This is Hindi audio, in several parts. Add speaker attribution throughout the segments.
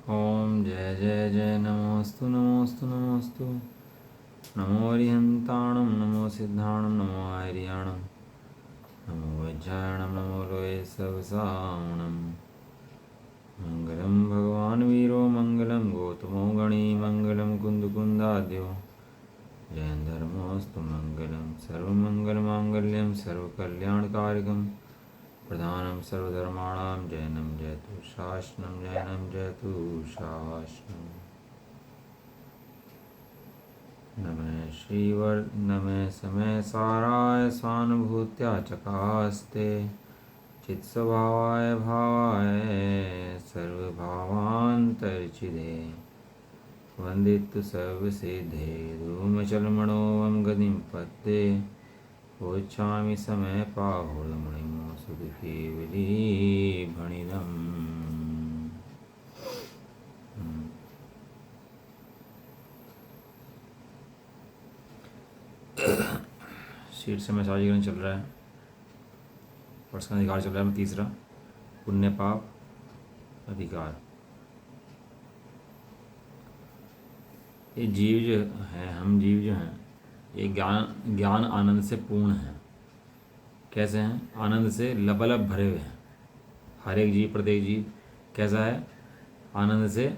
Speaker 1: ओम जय जय जय नमोस्तु नमोस्तु नमोस्तु। नमो अरिहंताणं नमो सिद्धाणं नमो आर्याणं नमो वज्रायणं नमो लोये सवसावणं। मंगलं भगवान् वीरो मंगलं गौतमो गणी मंगलं कुन्दकुन्दाद्यो जयन्धर्मोऽस्तु मंगलं सर्वमङ्गलमाङ्गल्यं सर्वकल्याणकारिकं प्रधानं सर्वधर्माणां जयनं जयतु शासनं जयनं जयतु शासनम्। नमः श्रीवर नमः समय साराय स्वानुभूत्या चकास्ते चित्स्वभावाय भावाय सर्वभावान्तर्चिदे वन्दितु सर्वसिद्धे धूमचलमणोऽहं गतिं पद्ये वोच्छामि समय पाहुर्मुनिं सुदुःखेवली भणिदम्। शीट से मैसाजीकरण चल रहा है, पर्सनल अधिकार चल रहा है। तीसरा पुण्य पाप अधिकार। ये जीव जो है, हम जीव जो हैं, ये ज्ञान आनंद से पूर्ण हैं। कैसे हैं? आनंद से लबालब भरे हुए हैं। हर एक जीव, प्रत्येक जीव कैसा है? आनंद से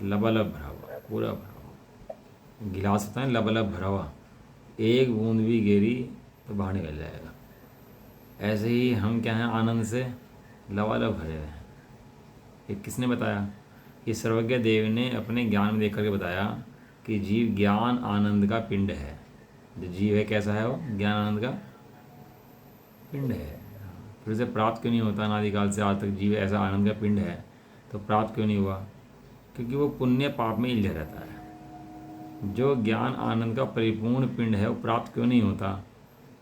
Speaker 1: लबालब भरा हुआ, पूरा भरा हुआ। गिलास होता है लबालब भरा हुआ, एक बूंद भी गिरी तो बाहर निकल जाएगा। ऐसे ही हम क्या हैं? आनंद से लबालब भरे हुए हैं। ये किसने बताया? ये सर्वज्ञ देव ने अपने ज्ञान में देख करके बताया कि जीव ज्ञान आनंद का पिंड है। जो जीव है कैसा है? वो ज्ञान आनंद का पिंड है। फिर उसे प्राप्त क्यों नहीं होता? अनादिकाल से आज तक जीव ऐसा आनंद का पिंड है, तो प्राप्त क्यों नहीं हुआ? क्योंकि वो पुण्य पाप में उलझा रहता है। जो ज्ञान आनंद का परिपूर्ण पिंड है वो प्राप्त क्यों नहीं होता?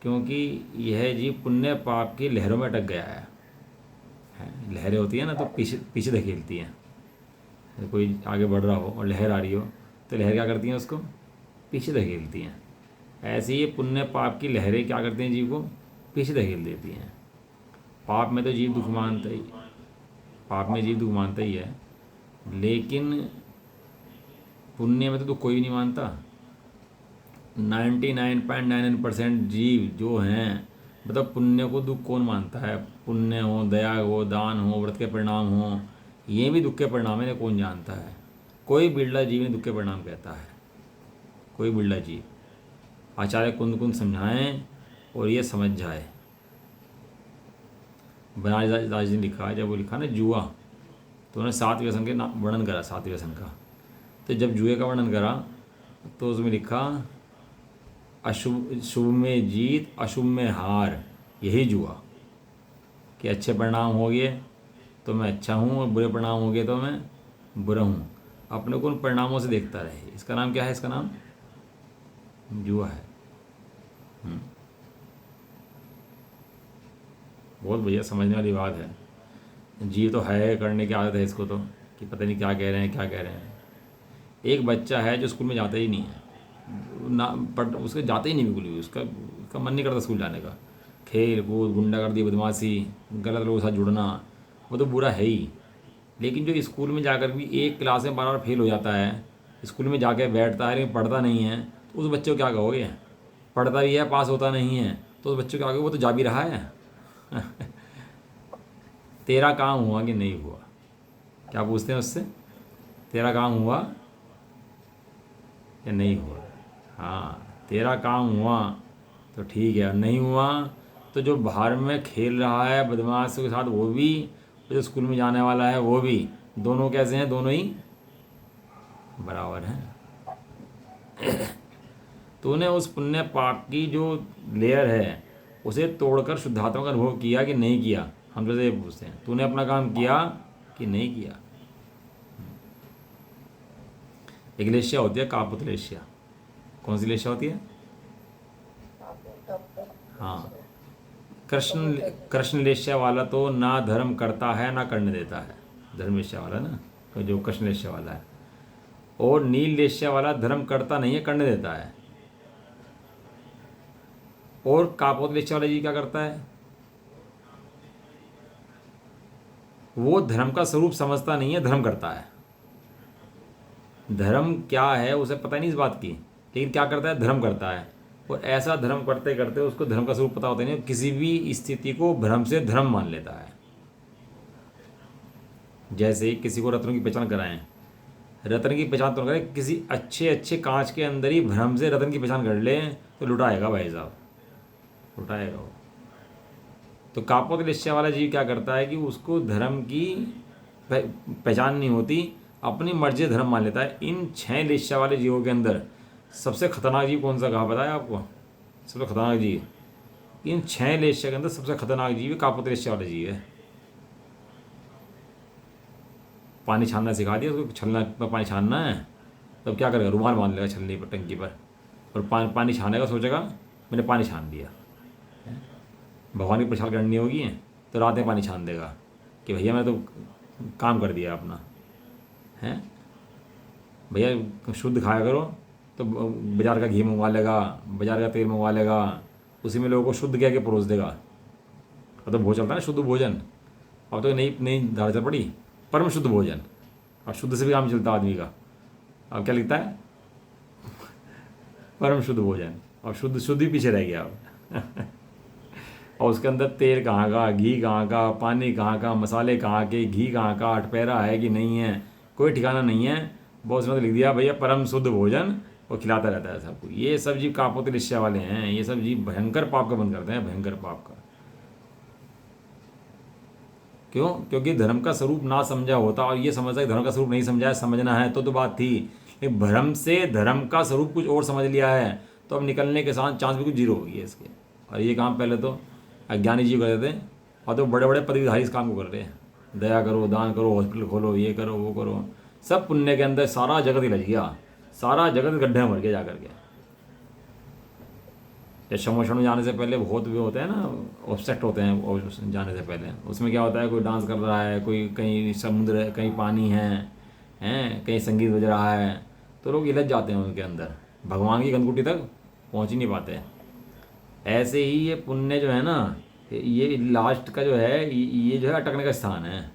Speaker 1: क्योंकि यह जीव पुण्य पाप की लहरों में अटक गया है। लहरें होती है ना, तो पीछे पीछे धकेलती हैं। कोई आगे बढ़ रहा हो और लहर आ रही हो तो लहर क्या करती हैं? उसको पीछे धकेलती हैं। ऐसे ही पुण्य पाप की लहरें क्या करती हैं? जीव को पीछे धकेल देती हैं। पाप में तो जीव दुख मानता ही, पाप में जीव दुख मानता ही है, लेकिन पुण्य में तो दुख कोई भी नहीं मानता। 99.99% जीव जो हैं, मतलब पुण्य को दुख कौन मानता है? पुण्य हो, दया हो, दान हो, व्रत के परिणाम हो, ये भी दुख के परिणाम है, कौन जानता है? कोई बिरला जीव ने दुख के परिणाम कहता है, कोई बिरला जीव। आचार्य कुंद कुंद समझाएं और ये समझ जाए। बनारस दास जी ने लिखा, जब वो लिखा ना जुआ, तो उन्होंने 7 व्यसन के वर्णन करा, 7 व्यसन का। तो जब जुए का वर्णन करा तो उसमें लिखा अशुभ, शुभ में जीत अशुभ में हार, यही जुआ। कि अच्छे परिणाम हो गए तो मैं अच्छा हूँ और बुरे परिणाम हो गए तो मैं बुरा हूँ। अपने को उन परिणामों से देखता रहे। इसका नाम क्या है? इसका नाम जुआ है। बहुत बढ़िया, समझने वाली बात है। जीव तो है, करने की आदत है इसको, तो कि पता नहीं क्या कह रहे हैं, क्या कह रहे हैं। एक बच्चा है जो स्कूल में जाता ही नहीं है, ना पढ़, उसके जाते ही नहीं बिल्कुल भी, उसका मन नहीं करता स्कूल जाने का। खेल कूद, गुंडागर्दी, बदमाशी, गलत लोगों के साथ जुड़ना, वो तो बुरा है ही। लेकिन जो स्कूल में जाकर भी एक क्लास में बार बार फेल हो जाता है, स्कूल में जाके बैठता है लेकिन पढ़ता नहीं है, तो उस बच्चे को क्या कहोगे? पढ़ता भी है, पास होता नहीं है, तो उस बच्चे को क्या कहोगे? वो तो जा भी रहा है। तेरा काम हुआ कि नहीं हुआ? क्या पूछते हैं उससे? तेरा काम हुआ या नहीं हुआ? हाँ, तेरा काम हुआ तो ठीक है, और नहीं हुआ तो जो बाहर में खेल रहा है बदमाशों के साथ वो भी, जो स्कूल में जाने वाला है वो भी, दोनों कैसे हैं? दोनों ही बराबर हैं। तूने उस पुण्य पाप की जो लेयर है उसे तोड़कर शुद्धात्मा का अनुभव किया कि नहीं किया? हम तो ये पूछते हैं, तूने अपना काम किया कि नहीं किया? एक लेशिया होती है, कापुत लेशिया। कौन सी लेशिया होती है? हाँ, कृष्ण कृष्ण लेशिया वाला तो ना धर्म करता है ना करने देता है। धर्म लेशिया वाला ना, तो जो कृष्ण लेशिया वाला है। और नील लेशिया वाला धर्म करता नहीं है, करने देता है। और कापोत लेशिया वाला जी क्या करता है? वो धर्म का स्वरूप समझता नहीं है, धर्म करता है। धर्म क्या है उसे पता नहीं इस बात की, लेकिन क्या करता है, धर्म करता है। और ऐसा धर्म करते करते उसको धर्म का स्वरूप पता होता नहीं, किसी भी स्थिति को भ्रम से धर्म मान लेता है। जैसे किसी को रत्नों की पहचान कराएं, रत्न की पहचान तो करें, किसी अच्छे अच्छे कांच के अंदर ही भ्रम से रत्न की पहचान कर ले तो लुटाएगा भाई साहब, लुटाएगा वो। तो कापोतलिश्य वाला जीव क्या करता है कि उसको धर्म की पहचान नहीं होती, अपनी मर्जी से धर्म मान लेता है। इन 6 लिश्या वाले जीवों के अंदर सबसे खतरनाक जीव कौन सा कहा बताया आपको? सबसे खतरनाक जीव इन 6 लिश्या के अंदर सबसे खतरनाक जीव कापोतलिश्य वाला जीव है। पानी छानना सिखा दिया उसको, छलना पर पानी छानना है, तब क्या करेगा, रुमाल बांध लेगा छलनी पर, टंकी पर, और पानी छानेगा, सोचेगा मैंने पानी छान दिया। भगवान की प्रसाद करनी होगी तो रात में पानी छान देगा कि भैया मैं तो काम कर दिया अपना, हैं भैया शुद्ध खाया करो, तो बाजार का घी मंगवा लेगा, बाजार का तेल मंगवा लेगा, उसी में लोगों को शुद्ध कह के परोस देगा। अब तो भोजन चलता है ना, शुद्ध भोजन। अब तो नई नई धारा चल पड़ी, परम शुद्ध भोजन। अब शुद्ध से भी काम चलता आदमी का। अब क्या लिखता है, परम शुद्ध भोजन। अब शुद्ध ही पीछे रह गया अब। और उसके अंदर तेल कहाँ का, घी कहाँ का, पानी कहाँ का, मसाले कहाँ के, घी कहाँ का, अटपहरा है कि नहीं है, कोई ठिकाना नहीं है। बहुत उसने तो लिख दिया भैया परम शुद्ध भोजन, और खिलाता रहता है सबको। ये सब जीव कापोतलिश्य वाले हैं, ये सब जीव भयंकर पाप का बंद करते हैं, भयंकर पाप का। क्यों? क्योंकि धर्म का स्वरूप ना समझा होता, और ये समझता है धर्म का स्वरूप नहीं समझा है, समझना है तो बात थी। लेकिन भ्रम से धर्म का स्वरूप कुछ और समझ लिया है, तो अब निकलने के साथ चांस बिल्कुल जीरो हो गई है इसके। और ये काम पहले तो अज्ञानी जीव करते थे, और तो बड़े बड़े पदवीधारी इस काम को कर रहे हैं। दया करो, दान करो, हॉस्पिटल खोलो, ये करो, वो करो, सब पुण्य के अंदर सारा जगत ही लग गया, सारा जगत गड्ढे में मर गया जा करके। जब शमोषण में जाने से पहले बहुत भी होते हैं ना, ऑब्सेक्ट होते हैं, और जाने से पहले उसमें क्या होता है, कोई डांस कर रहा है, कोई कहीं समुद्र है, कहीं पानी है, हैं कहीं संगीत बज रहा है, तो लोग हिलत जाते हैं उनके अंदर, भगवान की गंदकुटी तक पहुंच ही नहीं पाते। ऐसे ही ये पुण्य जो है ना, ये लास्ट का जो है, ये जो है अटकने का स्थान है।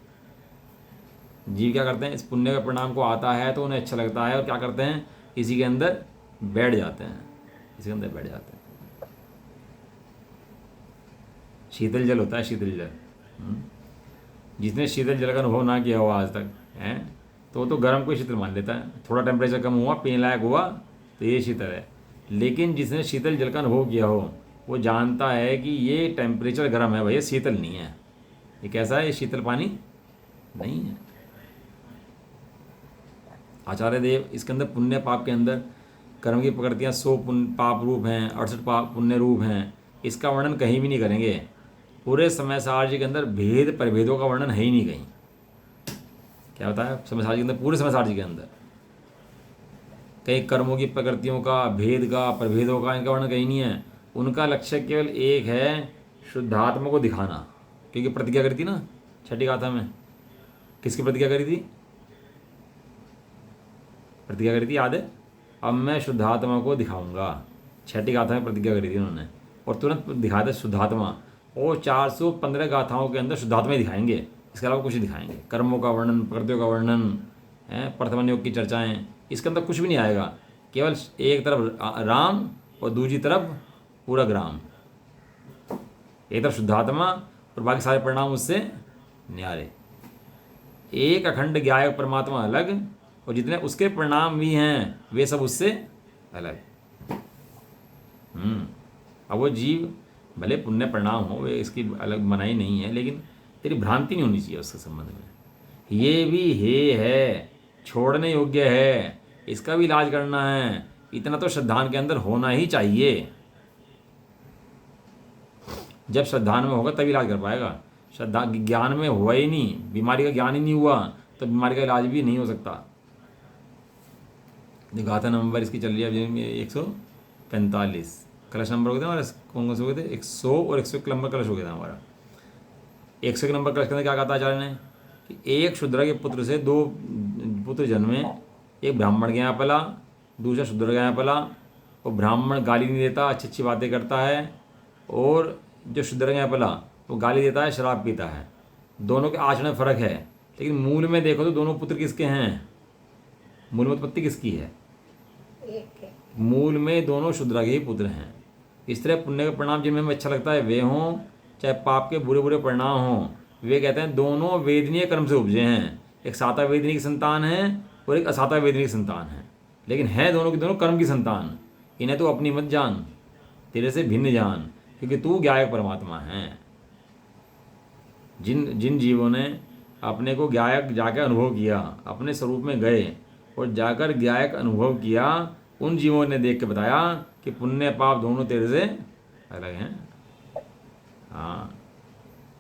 Speaker 1: जीव क्या करते हैं, इस पुण्य का परिणाम को आता है तो उन्हें अच्छा लगता है, और क्या करते हैं, इसी के अंदर बैठ जाते हैं, इसी के अंदर बैठ जाते हैं। शीतल जल होता है, शीतल जल। जिसने शीतल जल का अनुभव ना किया हुआ आज तक है, तो वो तो गर्म को शीतल मान लेता है। थोड़ा टेम्परेचर कम हुआ, पीने लायक हुआ, तो ये शीतल है। लेकिन जिसने शीतल जल का अनुभव किया हो, वो जानता है कि ये टेम्परेचर गर्म है भैया, शीतल नहीं है। ये कैसा है, ये शीतल पानी नहीं है। आचार्य देव इसके अंदर पुण्य पाप के अंदर कर्म की प्रकृतियाँ 100 पाप रूप हैं, 68 पाप पुण्य रूप हैं, इसका वर्णन कहीं भी नहीं करेंगे। पूरे समय सार जी के अंदर भेद प्रभेदों का वर्णन है ही नहीं कहीं। क्या होता है समय सार जी के अंदर, पूरे समय सार जी के अंदर कहीं कर्मों की प्रकृतियों का, भेद का, प्रभेदों का, इनका वर्णन कहीं नहीं है। उनका लक्ष्य केवल एक है, शुद्धात्मा को दिखाना। क्योंकि प्रतिज्ञा करी थी ना छठी गाथा में, किसकी प्रतिज्ञा करी थी, प्रतिज्ञा करी थी याद है, अब मैं शुद्धात्मा को दिखाऊंगा। छठी गाथा में प्रतिज्ञा करी थी उन्होंने, और तुरंत दिखाया था शुद्धात्मा। और 415 गाथाओं के अंदर शुद्धात्मा ही दिखाएंगे, इसके अलावा कुछ नहीं दिखाएंगे। कर्मों का वर्णन, प्रकृतियों का वर्णन है, प्रथम योग की चर्चाएं, इसके अंदर कुछ भी नहीं आएगा। केवल एक तरफ राम और दूसरी तरफ पूरा ग्राम, एक तरफ शुद्धात्मा और बाकी सारे परिणाम उससे न्यारे। एक अखंड ज्ञायक परमात्मा अलग, और जितने उसके परिणाम भी हैं वे सब उससे अलग। अब वो जीव भले पुण्य परिणाम हो, वे इसकी अलग मनाही नहीं है, लेकिन तेरी भ्रांति नहीं होनी चाहिए उसके संबंध में। ये भी हे है, छोड़ने योग्य है, इसका भी इलाज करना है, इतना तो श्रद्धान के अंदर होना ही चाहिए। जब श्रद्धान में होगा तभी इलाज कर पाएगा। श्रद्धा ज्ञान में हुआ ही नहीं, बीमारी का ज्ञान ही नहीं हुआ, तो बीमारी का इलाज भी नहीं हो सकता। गाथा नंबर इसकी चल रही है 145, कलश नंबर हो गया था हमारा, कौन से हो गए थे, 100 और 101 नंबर कलश हो गया था हमारा। 101 नंबर कलश के अंदर क्या कहा था आचार्य ने, कि एक शूद्र के पुत्र से 2 पुत्र जन्मे, एक ब्राह्मण के यहाँ पला, दूसरा शूद्र के यहाँ पला। वो ब्राह्मण गाली नहीं देता, अच्छी अच्छी बातें करता है, और जो शूद्र के यहाँ पला वो गाली देता है, शराब पीता है। दोनों के आचरण में फर्क है, लेकिन मूल में देखो तो दोनों पुत्र किसके हैं? मूल में उत्पत्ति किसकी है?
Speaker 2: एक है।
Speaker 1: मूल में दोनों शूद्रा के ही पुत्र हैं। इस तरह पुण्य के परिणाम जिनमें हमें अच्छा लगता है वे हों, चाहे पाप के बुरे बुरे परिणाम हों, वे कहते हैं दोनों वेदनीय कर्म से उपजे हैं। एक साता वेदनी की संतान है और एक असाता वेदनी की संतान है, लेकिन है दोनों की दोनों कर्म की संतान। इन्हें तो अपनी मत जान, तेरे से भिन्न जान, क्योंकि तू ज्ञायक परमात्मा है। जिन जिन जीवों ने अपने को ज्ञायक जाकर अनुभव किया, अपने स्वरूप में गए और जाकर ज्ञायक अनुभव किया, उन जीवों ने देख के बताया कि पुण्य पाप दोनों तेरे से अलग हैं। हाँ,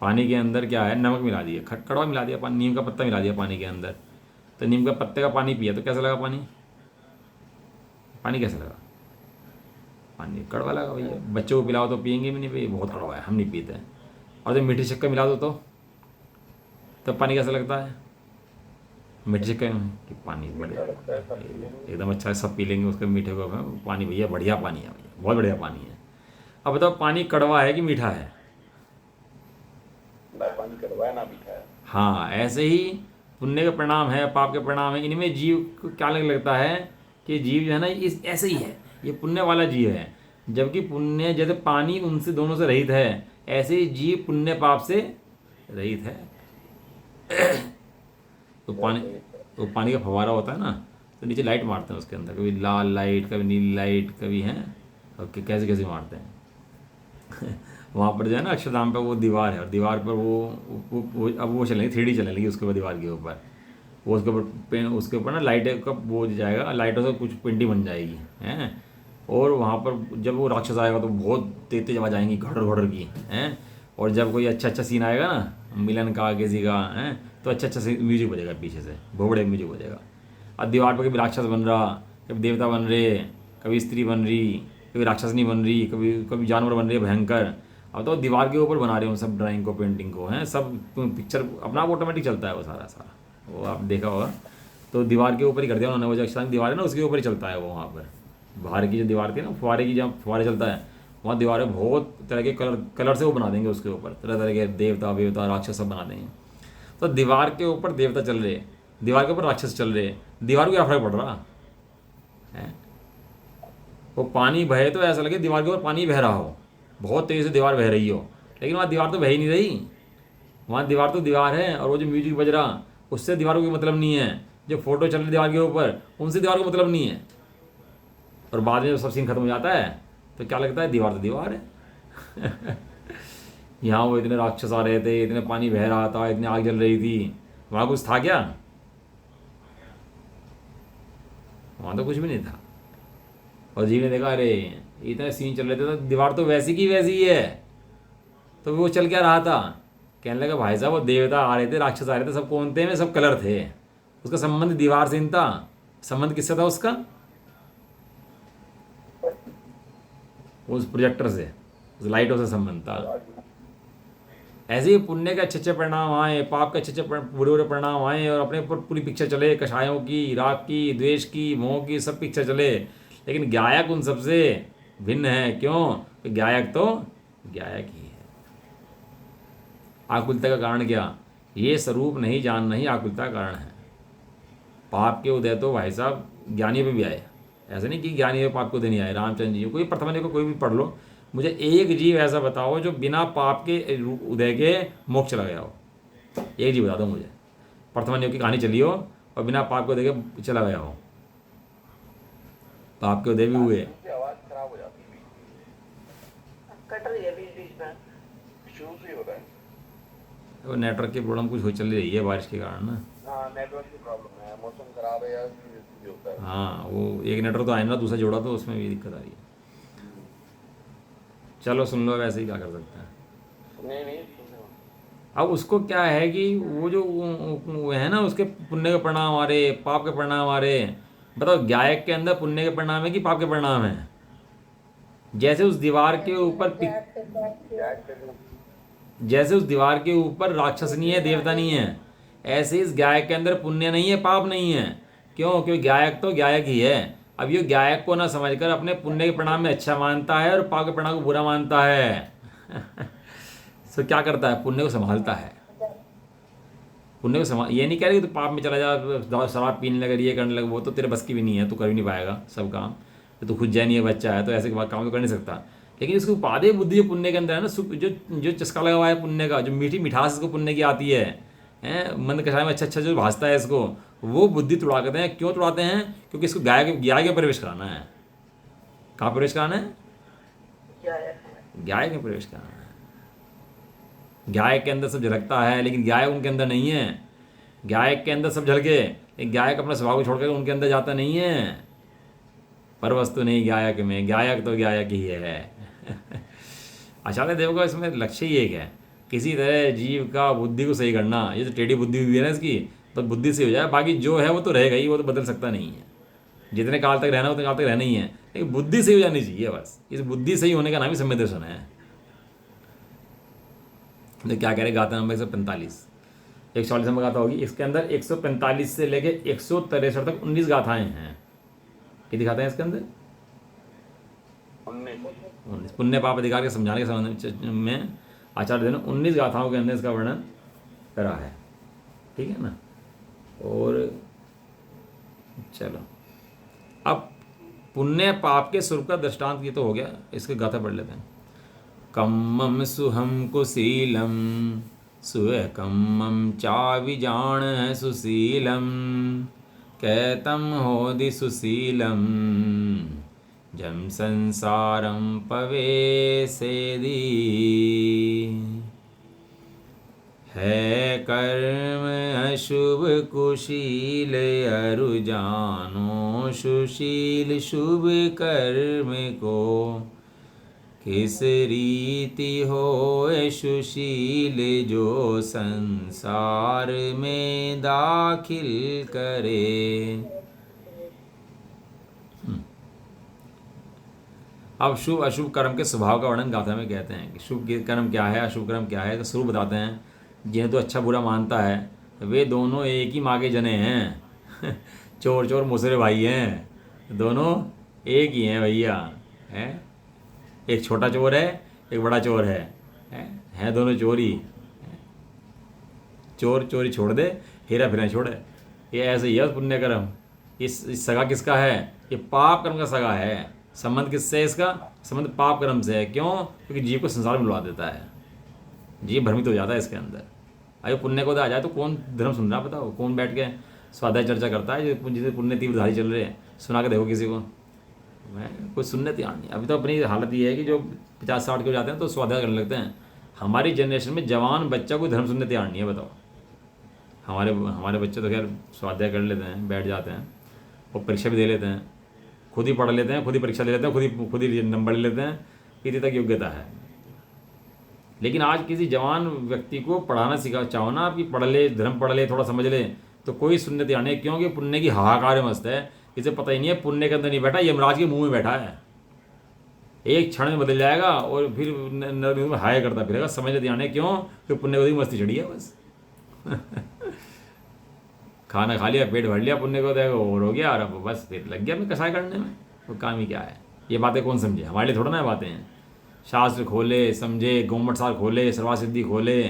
Speaker 1: पानी के अंदर क्या है? नमक मिला दिया, कड़वा मिला दिया, पानी नीम का पत्ता मिला दिया पानी के अंदर, तो नीम का पत्ते का पानी पिया तो कैसा लगा पानी? पानी कैसा लगा? पानी कड़वा लगा भैया। बच्चों को पिलाओ तो पियेंगे भी नहीं, भाई बहुत कड़वा है, हम नहीं पीते हैं। और जब मीठी शक्कर मिला दो तो तब पानी कैसा लगता है? मीठी शक्कर कि पानी बढ़िया एकदम अच्छा है, सब पी लेंगे उसके मीठे को, पानी भैया बढ़िया पानी है, भैया बहुत बढ़िया पानी है। अब बताओ पानी कड़वा है कि मीठा है?
Speaker 3: ना पानी कड़वा है ना मीठा है।
Speaker 1: हाँ, ऐसे ही पुण्य के परिणाम है, पाप के परिणाम है, इनमें जीव को क्या लगता है कि जीव जो है ना इस ऐसे ही है, ये पुण्य वाला जीव है। जबकि पुण्य जैसे पानी उनसे दोनों से रहित है, ऐसे ही जीव पुण्य पाप से रहित है। तो पानी का फव्वारा होता है ना, तो नीचे लाइट मारते हैं उसके अंदर, कभी लाल लाइट, कभी नीली लाइट, कभी हैं और कैसे कैसे मारते हैं। वहाँ पर जो है ना अक्षरधाम पे वो दीवार है, और दीवार पर वो अब वो चलेंगी 3D चलने लगी उसके ऊपर, दीवार के ऊपर वो उसके ऊपर ना लाइट का वो जाएगा, लाइटों से कुछ पेंटिंग बन जाएगी हैं। और वहाँ पर जब वो राक्षस आएगा तो बहुत तेज तेज आवाज आएंगी, घड़र घड़र की हैं। और जब कोई अच्छा अच्छा सीन आएगा ना, मिलन का किसी का हैं, तो अच्छा अच्छा म्यूजिक बजेगा पीछे से, भोबड़े म्यूजिक बजेगा। और दीवार पर कभी राक्षस बन रहा, कभी देवता बन रहे, कभी स्त्री बन रही, कभी राक्षसनी बन रही, कभी कभी जानवर बन रहे भयंकर। अब तो दीवार के ऊपर बना रहे हो सब ड्राइंग को, पेंटिंग को हैं, सब पिक्चर अपना आप ऑटोमेटिक चलता है वो सारा, वो आप देखा होगा। तो दीवार के ऊपर ही कर दिया उन्होंने, वो जो अक्षरांक दीवार है ना उसके ऊपर ही चलता है वो। वहाँ पर बाहर की जो दीवार थी ना फुहारे की, जहाँ फुहारे चलता है वहाँ दीवारें बहुत तरह के कलर से वो बना देंगे, उसके ऊपर तरह तरह के देवता वेवता राक्षस सब बना देंगे। तो दीवार के ऊपर देवता चल रहे, दीवार के ऊपर राक्षस चल रहे, दीवार को क्या फर्क पड़ रहा है? वो पानी बहे तो ऐसा लगे दीवार के ऊपर पानी बह रहा हो, बहुत तेज़ी से दीवार बह रही हो, लेकिन वहाँ दीवार तो बह ही नहीं रही। वहाँ दीवार तो दीवार है, और वो जो म्यूजिक बज रहा उससे दीवार को कोई मतलब नहीं है। जो फोटो चल रही दीवार के ऊपर उनसे दीवार को मतलब नहीं है। और बाद में जब सब सीन खत्म हो जाता है तो क्या लगता है? दीवार तो दीवार है। यहाँ वो इतने राक्षस आ रहे थे, इतने पानी बह रहा था, इतनी आग जल रही थी, वहाँ कुछ था क्या? वहाँ तो कुछ भी नहीं था। और जी ने देखा अरे इतने सीन चल रहे थे तो दीवार तो वैसी की वैसी ही है, तो वो चल क्या रहा था? कहने लगा भाई साहब वो देवता आ रहे थे, राक्षस आ रहे थे, सब कौन थे? में सब कलर थे। उसका संबंध दीवार से नहीं था, संबंध किससे था उसका? उस प्रोजेक्टर से, उस लाइटों से संबंध था। ऐसे ही पुण्य के अच्छे अच्छे परिणाम आए, पाप के अच्छे अच्छे बुरे बुरे परिणाम आए, और अपने ऊपर पूरी पिक्चर चले, कषायों की, राग की, द्वेष की, मोह की, सब पिक्चर चले। लेकिन गायक उन सबसे भिन्न है। क्यों? तो गायक तो गायक ही है। आकुलता का कारण क्या? ये स्वरूप नहीं जानना ही आकुलता का कारण है। पाप के उदय तो भाई साहब ज्ञानी पे भी आए, ऐसा नहीं कि ज्ञानी पे पाप को उदय नहीं आए। रामचंद्र जी कोई प्रथम को कोई भी पढ़ लो, मुझे एक जीव ऐसा बताओ जो बिना पाप के उदय के मोक्ष चला गया हो। एक जीव बता दो मुझे, प्रथम की कहानी चली हो और बिना पाप के उदय के चला गया हो। पाप के उदय भी हुए।
Speaker 3: आवाज खराब हो जाती है,
Speaker 2: कट रही है बीच बीच में।
Speaker 3: शुरू से ही हो रहा है।
Speaker 1: वो नेटवर्क की प्रॉब्लम कुछ हो चल रही है बारिश के कारण ना।
Speaker 3: हाँ नेटवर्क की प्रॉब्लम है, मौसम खराब है या भी होता है।
Speaker 1: हाँ, वो एक नेटवर्क तो आया ना, दूसरा जोड़ा तो उसमें भी दिक्कत आ रही है। चलो सुन लो, वैसे ही क्या कर सकते हैं।
Speaker 3: नहीं नहीं
Speaker 1: अब उसको क्या है कि वो जो वो है ना, उसके पुण्य के परिणाम आ रहे, पाप के परिणाम आ रहे। बताओ गायक के अंदर पुण्य के परिणाम है कि पाप के परिणाम है? जैसे उस दीवार के ऊपर जैसे उस दीवार के ऊपर राक्षस नहीं है, देवता नहीं है, ऐसे इस गायक के अंदर पुण्य नहीं है, पाप नहीं है। क्यों? क्योंकि गायक तो गायक ही है। अब ये गायक को ना समझकर अपने पुण्य के परिणाम में अच्छा मानता है और पाप के परिणाम को बुरा मानता है। तो क्या करता है? पुण्य को संभालता है। पुण्य को ये नहीं कह रहे कि तू पाप में चला जा, शराब पीने लगा, ये करने लगा, वो तो तेरे बस की भी नहीं है, तू कर भी नहीं पाएगा सब काम। तो तू खुद नहीं है, बच्चा है, तो ऐसे काम तो कर नहीं सकता। लेकिन इसको उपादेय बुद्धि जो पुण्य के अंदर है ना, जो जो चस्का लगा हुआ है पुण्य का, जो मीठी मिठास इसको पुण्य की आती है, मन कषाय में अच्छा अच्छा जो भासता है इसको, वो बुद्धि तुड़ा करते हैं। क्यों तुड़ाते हैं? क्योंकि इसको गाय के प्रवेश कराना है। कहाँ प्रवेश कराना है? गाय के प्रवेश कराना है। गाय के अंदर सब झलकता है, लेकिन गाय उनके अंदर नहीं है। गाय के अंदर सब झलके, लेकिन गाय का अपना स्वभाव को छोड़कर उनके अंदर जाता नहीं है। पर वस्तु नहीं गायक में, गायक तो गायक ही है। आचार्य देव का इसमें लक्ष्य ही एक है, किसी तरह जीव का बुद्धि को सही करना। ये जो टेढ़ी बुद्धि हुई है ना इसकी, तो बुद्धि से हो जाए, बाकी जो है वो तो रहेगा ही, वो तो बदल सकता नहीं है। जितने काल तक रहना उतने काल तक रहना ही है, लेकिन बुद्धि सही हो जानी चाहिए बस। इस बुद्धि सही होने का नाम ही सम्यक दर्शन है। तो क्या कह रहे गाथा नंबर 145, 140 नंबर गाथा होगी। इसके अंदर 145 से लेके 163 तक 19 गाथाएं हैं। क्या दिखाते हैं इसके अंदर? 19 पुण्य पाप अधिकार के समझाने के संबंध में आचार्य ने 19 गाथाओं के अंदर इसका वर्णन करा है। ठीक है ना। और चलो अब पुण्य पाप के स्वरूप का दृष्टांत ये तो हो गया, इसके गाथा पढ़ लेते हैं। कम्मम सुहम कुशीलम सुह कम्मम चाविजान सुशीलम कैतम होदि सुशीलम जम संसारम पवेसेदी। है कर्म अशुभ कुशील अरु जानो सुशील शुभ कर्म को किस रीति हो सुशील जो संसार में दाखिल करे। अब शुभ अशुभ कर्म के स्वभाव का वर्णन गाथा में कहते हैं कि शुभ कर्म क्या है, अशुभ कर्म क्या है। तो स्वरूप बताते हैं। जिन्हें तो अच्छा बुरा मानता है, वे दोनों एक ही माँ के जने हैं। चोर चोर मुसरे भाई हैं, दोनों एक ही हैं भैया। हैं, एक छोटा चोर है, एक बड़ा चोर है दोनों चोरी। चोर चोरी छोड़ दे, हेरा फेरा छोड़े। ये ऐसे ही है पुण्य कर्म। इस सगा किसका है? ये पाप कर्म का सगा है। संबंध किससे है इसका? संबंध पाप कर्म से है। क्यों? क्योंकि जीव को संसार में लुटा देता है, जीव भ्रमित हो जाता है इसके अंदर। अरे पुण्य को आ जाए तो कौन धर्म सुन रहा? बताओ कौन बैठ के स्वाध्याय चर्चा करता है? जिसे पुण्य तीव्रधारी चल रहे हैं, सुना के देखो किसी को। मैं कोई सुनने तैयार नहीं। अभी तो अपनी हालत ये है कि जो 50-60 के हो जाते हैं तो स्वाध्याय करने लगते हैं। हमारी जनरेशन में जवान बच्चा कोई धर्म सुनने तैयार नहीं है। बताओ, हमारे बच्चे तो खैर स्वाध्याय कर लेते हैं, बैठ जाते हैं और परीक्षा भी दे लेते हैं, खुद ही पढ़ लेते हैं, खुद ही परीक्षा दे लेते हैं, खुद ही नंबर ले लेते हैं। इतनी तक योग्यता है। लेकिन आज किसी जवान व्यक्ति को पढ़ाना सिखा चाहो ना, आपकी पढ़ ले, धर्म पढ़ ले, थोड़ा समझ ले, तो कोई सुनने तैयार नहीं। क्योंकि पुण्य की हाहाकार मस्त है। इसे पता ही नहीं है पुण्य के अंदर नहीं बैठा, यमराज के मुंह में बैठा है। एक क्षण में बदल जाएगा और फिर नरक में हाय करता फिरेगा। समझने तैयार नहीं। क्यों? कि पुण्य को भी मस्ती चढ़ी है बस। खाना खा लिया, पेट भर लिया, पुण्य को देखो और हो गया, और अब बस फिर लग गया मैं कसाई करने में। तो काम ही क्या है? ये बातें कौन समझे? हमारे लिए थोड़ा ना बातें हैं। शास्त्र खोले, समझे, गोमठ सार खोले, सर्वासिद्धि खोले,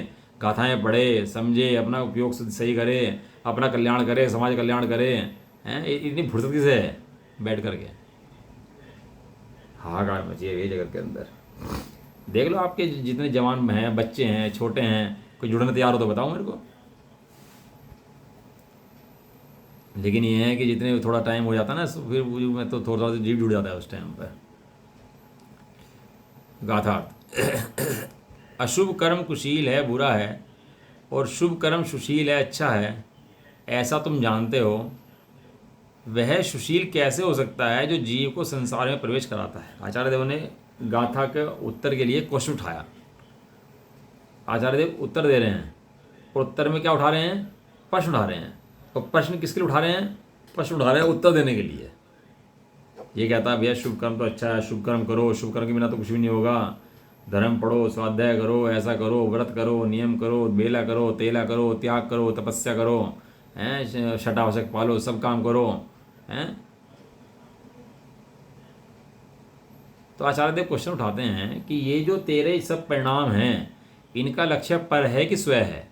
Speaker 1: गाथाएं पढ़े, समझे, अपना उपयोग सही करे, अपना कल्याण करे, समाज कल्याण करे। हैं, इतनी फुर्सत किसे है बैठ करके? हाहाकार मची है ये जगत के अंदर। देख लो आपके जितने जवान हैं, बच्चे हैं, छोटे हैं, कोई जुड़ने तैयार हो तो बताओ मेरे को। लेकिन ये है कि जितने थोड़ा टाइम हो जाता है ना, फिर मैं तो थोड़ा सा जीव जुड़ जाता है उस टाइम पर। गाथा अशुभ कर्म कुशील है, बुरा है, और शुभ कर्म सुशील है, अच्छा है, ऐसा तुम जानते हो। वह सुशील कैसे हो सकता है जो जीव को संसार में प्रवेश कराता है? आचार्य देव ने गाथा के उत्तर के लिए क्वेश्चन उठाया। आचार्य देव उत्तर दे रहे हैं, और उत्तर में क्या उठा रहे हैं? प्रश्न उठा रहे हैं। और प्रश्न किसके लिए उठा रहे हैं? प्रश्न उठा रहे हैं उत्तर देने के लिए। ये कहता है भैया शुभ कर्म तो अच्छा है, शुभ कर्म करो, शुभ कर्म के बिना तो कुछ भी नहीं होगा। धर्म पढ़ो, स्वाध्याय करो, ऐसा करो, व्रत करो, नियम करो, बेला करो, तेला करो, त्याग करो, तपस्या करो, हैं, शटावशक पालो, सब काम करो, हैं। तो आचार्य देव क्वेश्चन उठाते हैं कि ये जो तेरे सब परिणाम हैं, इनका लक्ष्य पर है कि स्वयं है?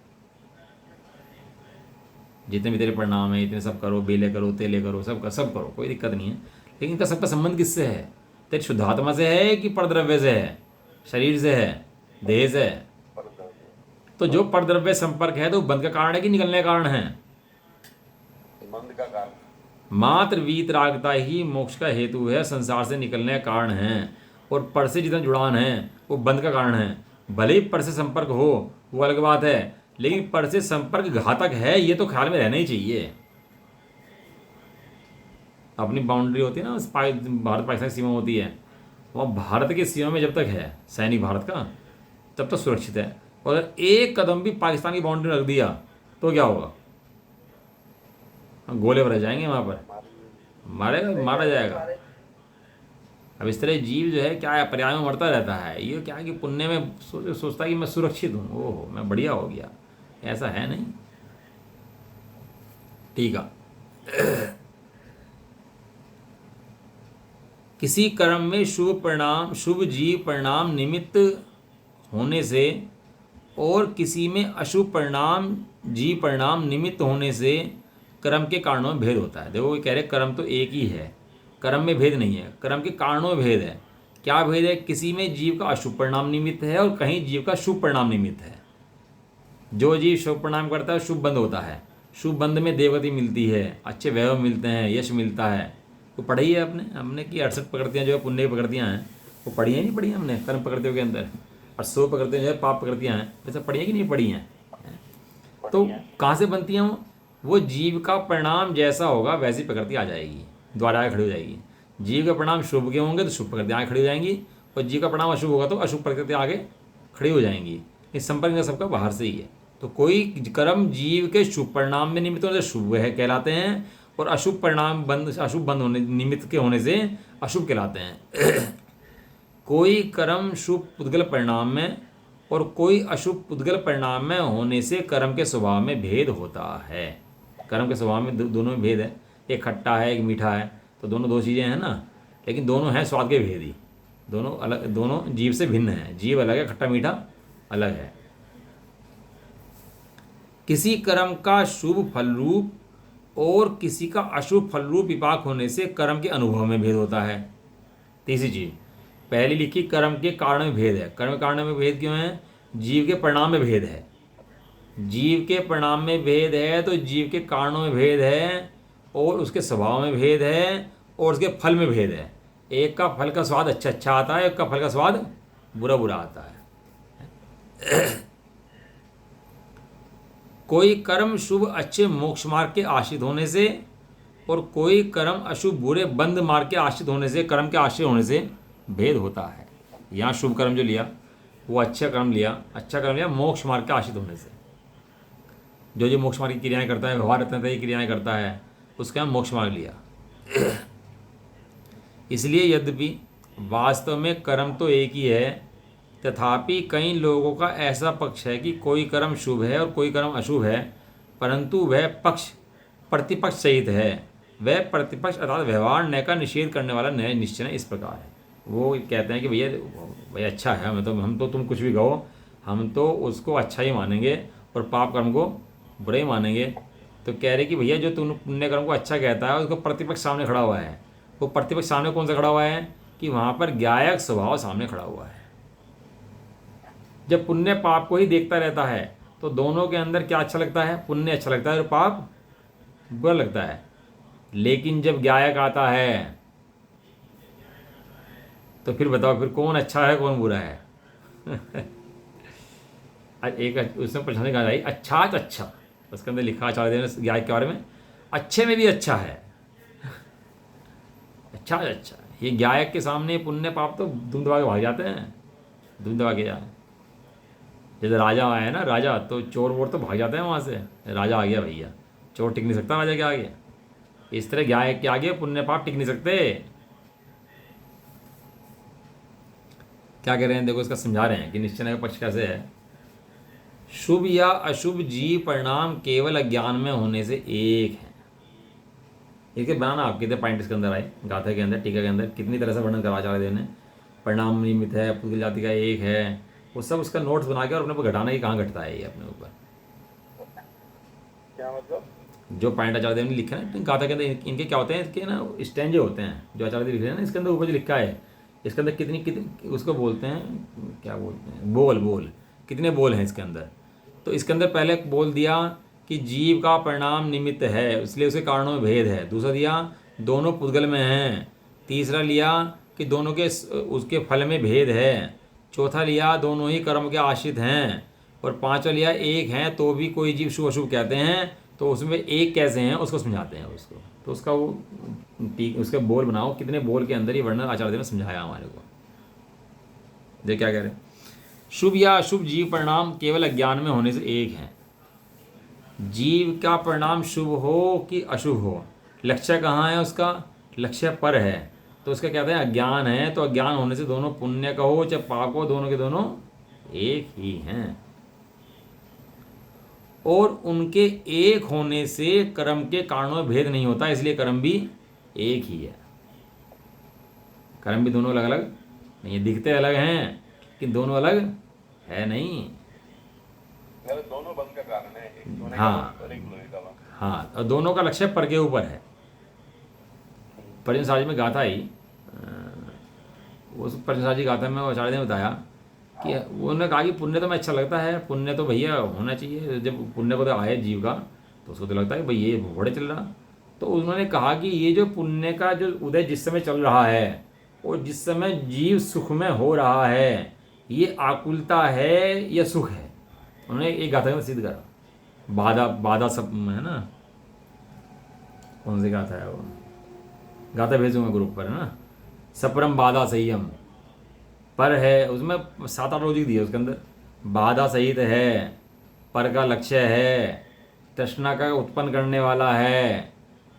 Speaker 1: जितने भी तेरे परिणाम हैं इतने सब करो, बेले करो, तेले करो, सब करो, कोई दिक्कत नहीं है। लेकिन इनका सबका संबंध किससे है? तेरे शुद्धात्मा से है कि परद्रव्य से है, शरीर से है, देह से है? तो जो परद्रव्य संपर्क है तो बंध का कारण है कि निकलने का कारण है?
Speaker 3: मंद का कारण।
Speaker 1: मात्र वीतरागता ही मोक्ष का हेतु है, संसार से निकलने का कारण है। और पर से जितना जुड़ान है वो बंध का कारण है। भले ही पर से संपर्क हो वो अलग बात है, लेकिन पर से संपर्क घातक है ये तो ख्याल में रहना ही चाहिए। अपनी बाउंड्री होती है ना, भारत पाकिस्तान की सीमा होती है, वहाँ भारत की सीमा में जब तक है सैनिक भारत का तब तक सुरक्षित है। और अगर एक कदम भी पाकिस्तान की बाउंड्री में रख दिया तो क्या होगा? गोले भरे जाएंगे वहाँ पर, मारा जाएगा। अब इस तरह जीव जो है क्या है, पर्याय में मरता रहता है। ये क्या है कि पुण्य में सोचता है कि मैं सुरक्षित हूँ, ओहो मैं बढ़िया हो गया, ऐसा है नहीं। ठीक है। किसी कर्म में शुभ जीव परिणाम निमित्त होने से और किसी में अशुभ परिणाम जीव परिणाम निमित्त होने से कर्म के कारणों में भेद होता है। देखो ये कह रहे कर्म तो एक ही है, कर्म में भेद नहीं है, कर्म के कारणों में भेद है। क्या भेद है? किसी में जीव का अशुभ परिणाम निमित्त है और कहीं जीव का शुभ परिणाम निमित्त है। जो जीव शुभ परिणाम करता है शुभ बंध होता है, शुभ बंध में देवगति मिलती है, अच्छे वैभव मिलते हैं, यश मिलता है। वो पढ़ी है हमने कि 68 प्रकृतियाँ जो है पुण्य की प्रकृतियाँ हैं, वो पढ़ी है नहीं पढ़ी है हमने कर्म प्रकृतियों के अंदर? और 100 प्रकृतियाँ जो है पाप प्रकृतियाँ हैं, वैसे पढ़ी है कि नहीं पढ़ी हैं? तो कहाँ से बनती हैं वो जीव का परिणाम जैसा होगा वैसी प्रकृति आ जाएगी, द्वारा आगे खड़ी हो जाएगी। जीव के परिणाम शुभ के होंगे तो शुभ प्रकृति आगे खड़ी हो जाएंगी, और जीव का परिणाम अशुभ होगा तो अशुभ प्रकृति आगे खड़ी हो जाएंगी। इस संपर्क में सबका बाहर से ही है। तो कोई कर्म जीव के शुभ परिणाम में निमित्त होने से शुभ है कहलाते हैं, और अशुभ बंध होने निमित्त के होने से अशुभ कहलाते हैं। कोई कर्म शुभ पुद्गल परिणाम में और कोई अशुभ पुद्गल परिणाम में होने से कर्म के स्वभाव में भेद होता है। कर्म के स्वभाव में दोनों में भेद है, एक खट्टा है एक मीठा है, तो दोनों दो चीज़ें हैं ना, लेकिन दोनों हैं स्वाद के भेद ही, दोनों अलग, दोनों जीव से भिन्न हैं। जीव अलग है, खट्टा मीठा अलग है। किसी कर्म का शुभ फल रूप और किसी का अशुभ फल रूप विपाक होने से कर्म के अनुभव में भेद होता है। तीसरी चीज पहली लिखी, कर्म के कारण में भेद है। कर्म के कारण में भेद क्यों है? जीव के परिणाम में भेद है। जीव के परिणाम में भेद है तो जीव के कारणों में भेद है, और उसके स्वभाव में भेद है, और उसके फल में भेद है। एक का फल का स्वाद अच्छा अच्छा आता है, एक का फल का स्वाद बुरा बुरा आता है। कोई कर्म शुभ अच्छे मोक्ष मार्ग के आश्रित होने से और कोई कर्म अशुभ बुरे बंद मार्ग के आश्रित होने से, कर्म के आश्रित होने से भेद होता है। यहाँ शुभ कर्म जो लिया वो अच्छा कर्म लिया मोक्ष मार्ग के आश्रित होने से। जो मोक्ष मार्ग की क्रियाएं करता है, व्यवहार रत्नता की क्रियाएं करता है, उसका मोक्ष मार्ग लिया। इसलिए यद्यपि वास्तव में कर्म तो एक ही है, तथापि कई लोगों का ऐसा पक्ष है कि कोई कर्म शुभ है और कोई कर्म अशुभ है, परंतु वह पक्ष प्रतिपक्ष सहित है। वह प्रतिपक्ष अर्थात व्यवहार न्याय का निषेध करने वाला न्याय निश्चय इस प्रकार है। वो कहते हैं कि भैया अच्छा है, हम तो तुम कुछ भी कहो, हम तो उसको अच्छा ही मानेंगे और पाप कर्म को बुरा ही मानेंगे। तो कह रहे कि भैया जो तुम पुण्य कर्म को अच्छा कहता है उसको प्रतिपक्ष सामने खड़ा हुआ है। वो प्रतिपक्ष सामने कौन सा खड़ा हुआ है? कि वहाँ पर ज्ञायक स्वभाव सामने खड़ा हुआ है। जब पुण्य पाप को ही देखता रहता है तो दोनों के अंदर क्या अच्छा लगता है? पुण्य अच्छा लगता है और पाप बुरा लगता है। लेकिन जब ज्ञायक आता है तो फिर बताओ फिर कौन अच्छा है कौन बुरा है? एक उसमें परेशानी कहा जाए अच्छा तो अच्छा, उसके अंदर लिखा आचार्य ने ज्ञायक के बारे में, अच्छे में भी अच्छा है, अच्छा है अच्छा। ये ज्ञायक के सामने पुण्य पाप तो धूम दबा के भाग जाते हैं, धूम दबा के जाए। जैसे राजा आया ना, राजा तो चोर वोर तो भाग जाते हैं वहाँ से, राजा आ गया भैया, चोर टिक नहीं सकता राजा के आगे। इस तरह ज्ञायक के आगे पुण्य पाप टिक नहीं सकते। क्या कह रहे हैं देखो, इसका समझा रहे हैं कि निश्चय का पक्ष कैसे है। शुभ या अशुभ जीव परिणाम केवल अज्ञान में होने से एक है। इसके बनाना आप कितने पॉइंट इसके अंदर आए, गाथा के अंदर, टीका के अंदर कितनी तरह से वर्णन करा आचार्य देव ने। परिणाम निमित्त है, पुद्गल जाति का एक है, वो सब उसका नोट्स बना के और अपने ऊपर घटाना ही कहाँ घटता है ये अपने ऊपर।
Speaker 3: क्या मतलब?
Speaker 1: जो पॉइंट आचार्य देव ने लिखा है ना गाथा के अंदर, इनके क्या होते हैं, इसके ना स्टेंजे होते हैं जो आचार्य देव लिख रहे हैं ना, इसके अंदर ऊपर जो लिखा है, इसके अंदर कितनी कितनी उसको बोलते हैं, क्या बोलते हैं, बोल कितने बोल हैं इसके अंदर। तो इसके अंदर पहले बोल दिया कि जीव का परिणाम निमित्त है, इसलिए उसके कारणों में भेद है। दूसरा दिया दोनों पुद्गल में हैं। तीसरा लिया कि दोनों के उसके फल में भेद है। चौथा लिया दोनों ही कर्म के आश्रित हैं। और पांचवा लिया एक हैं तो भी कोई जीव शुभ अशुभ कहते हैं, तो उसमें एक कैसे हैं उसको समझाते हैं उसको। तो उसका वो उसके बोल बनाओ, कितने बोल के अंदर ये वर्णन आचार्य देव ने समझाया हमारे को। देख क्या कह रहे हैं, शुभ या अशुभ जीव परिणाम केवल अज्ञान में होने से एक है। जीव का परिणाम शुभ हो कि अशुभ हो, लक्ष्य कहाँ है उसका, लक्ष्य पर है। तो उसका कहते हैं अज्ञान है, तो अज्ञान होने से दोनों पुण्य का हो चाहे पाप हो, दोनों के दोनों एक ही हैं। और उनके एक होने से कर्म के कारणों में भेद नहीं होता, इसलिए कर्म भी एक ही है। कर्म भी दोनों अलग अलग नहीं, दिखते अलग हैं लेकिन दोनों अलग है नहीं।
Speaker 3: दोनों बल का कारण है, एक सोने
Speaker 1: हाँ।
Speaker 3: का और एक लोहे का बल।
Speaker 1: हाँ, और दोनों का लक्ष्य पर के ऊपर है। परिजन साजी में गाथा ही उस परिजन साजी गाथा में आचार्य ने बताया कि उन्होंने कहा कि पुण्य तो मैं अच्छा लगता है, पुण्य तो भैया होना चाहिए। जब पुण्य को तो आए जीव का तो उसको तो लगता है कि भाई ये घोड़े चल रहा। तो उन्होंने कहा कि ये जो पुण्य का जो उदय जिस समय चल रहा है और जिस समय जीव सुख में हो रहा है, ये आकुलता है या सुख है। उन्होंने एक गाथा में सिद्ध करा, बाधा सब है ना, कौन सी गाथा है वो, गाथा भेजूंगा ग्रुप पर, है ना, सपरम बाधा संयम पर है, उसमें 7-8 लॉजिक दिए उसके अंदर। बाधा सहित है, पर का लक्ष्य है, तृष्णा का उत्पन्न करने वाला है,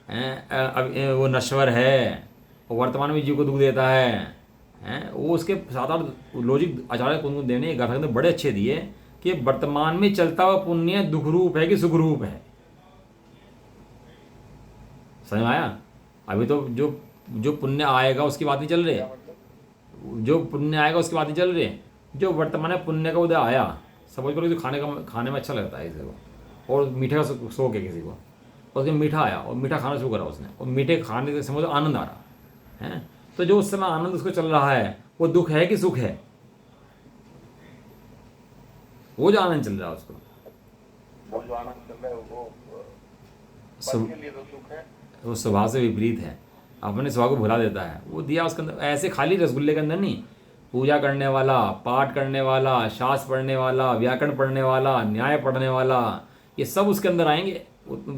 Speaker 1: अब वो नश्वर है और वर्तमान में जीव को दुख देता है। वो उसके 7-8 लॉजिक आचार्य कुंद देने गाथा के अंदर बड़े अच्छे दिए कि वर्तमान में चलता हुआ पुण्य दुख रूप है कि सुख रूप है। समझ में आया? अभी तो जो पुण्य आएगा उसकी बात नहीं चल रही है, जो पुण्य आएगा उसकी बात नहीं चल रही है। जो वर्तमान में पुण्य का उदय आया, समझ करो जो खाने में अच्छा लगता है किसी को, और मीठे का शौक है किसी को, और उसके मीठा आया और मीठा खाना शुरू करा उसने, और मीठे खाने से समझो आनंद आ रहा है। तो जो उस समय आनंद उसको चल रहा है वो दुख है कि सुख है? वो जो आनंद चल रहा है उसको,
Speaker 3: वो जो आनंद चल रहा है वो पल के लिए तो सुख है,
Speaker 1: वो स्वभाव से विपरीत है, अपने स्वभाव को भुला देता है। वो दिया उसके अंदर ऐसे खाली रसगुल्ले के अंदर नहीं, पूजा करने वाला, पाठ करने वाला, शास्त्र पढ़ने वाला, व्याकरण पढ़ने वाला, न्याय पढ़ने वाला, ये सब उसके अंदर आएंगे।